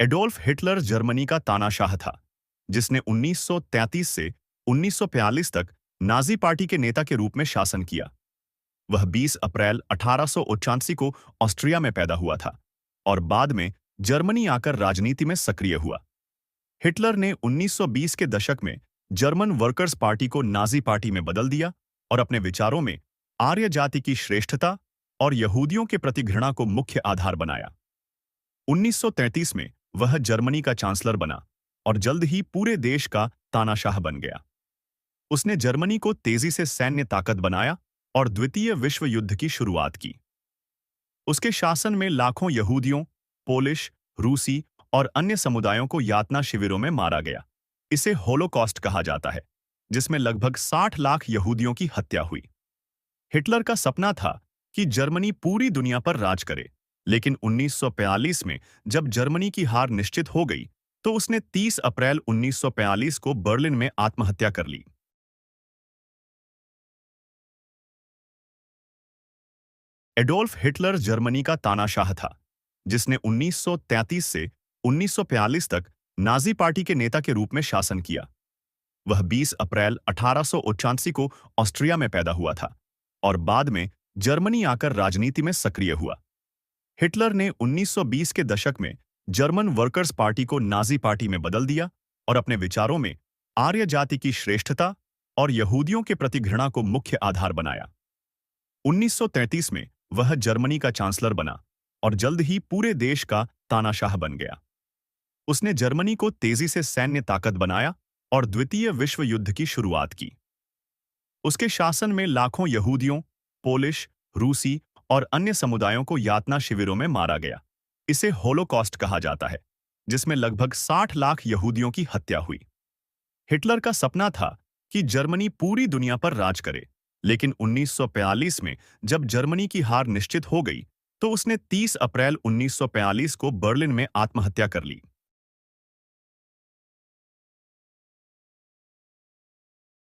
Adolf Hitler Germany का तानाशाह था, जिसने 1933 से 1942 तक नाजी पार्टी के नेता के रूप में शासन किया। वह 20 अप्रैल 1889 को ऑस्ट्रिया में पैदा हुआ था और बाद में जर्मनी आकर राजनीति में सक्रिय हुआ। हिटलर ने 1920 के दशक में जर्मन वर्कर्स पार्टी को नाजी पार्टी में बदल दिया और अपने विचारों में आर्य जाति की श्रेष्ठता और यहूदियों के प्रति घृणा को मुख्य आधार बनाया। 1933 में वह जर्मनी का चांसलर बना और जल्द ही पूरे देश का तानाशाह बन गया। उसने जर्मनी को तेजी से सैन्य ताकत बनाया और द्वितीय विश्व युद्ध की शुरुआत की। उसके शासन में लाखों यहूदियों, पोलिश, रूसी और अन्य समुदायों को यातना शिविरों में मारा गया। इसे होलोकॉस्ट कहा जाता है, जिसमें लगभग 60 लाख यहूदियों की हत्या हुई। हिटलर का सपना था कि जर्मनी पूरी दुनिया पर राज करे, लेकिन 1942 में जब जर्मनी की हार निश्चित हो गई, तो उसने 30 अप्रैल 1942 को बर्लिन में आत्महत्या कर ली। एडोल्फ हिटलर जर्मनी का तानाशाह था, जिसने 1933 से 1942 तक नाजी पार्टी के नेता के रूप में शासन किया। वह 20 अप्रैल 1889 को ऑस्ट्रिया में पैदा हुआ था और बाद में जर्मनी आकर राजनीति में सक्रिय हुआ। हिटलर ने 1920 के दशक में जर्मन वर्कर्स पार्टी को नाजी पार्टी में बदल दिया और अपने विचारों में आर्य जाति की श्रेष्ठता और यहूदियों के प्रति घृणा को मुख्य आधार बनाया। 1933 में वह जर्मनी का चांसलर बना और जल्द ही पूरे देश का तानाशाह बन गया। उसने जर्मनी को तेजी से सैन्य ताकत बनाया और द्वितीय विश्व युद्ध की शुरुआत की। उसके शासन में लाखों यहूदियों, पोलिश, रूसी और अन्य समुदायों को यातना शिविरों में मारा गया। इसे होलोकॉस्ट कहा जाता है, जिसमें लगभग 60 लाख यहूदियों की हत्या हुई। हिटलर का सपना था कि जर्मनी पूरी दुनिया पर राज करे, लेकिन 1942 में जब जर्मनी की हार निश्चित हो गई, तो उसने 30 अप्रैल 1942 को बर्लिन में आत्महत्या कर ली।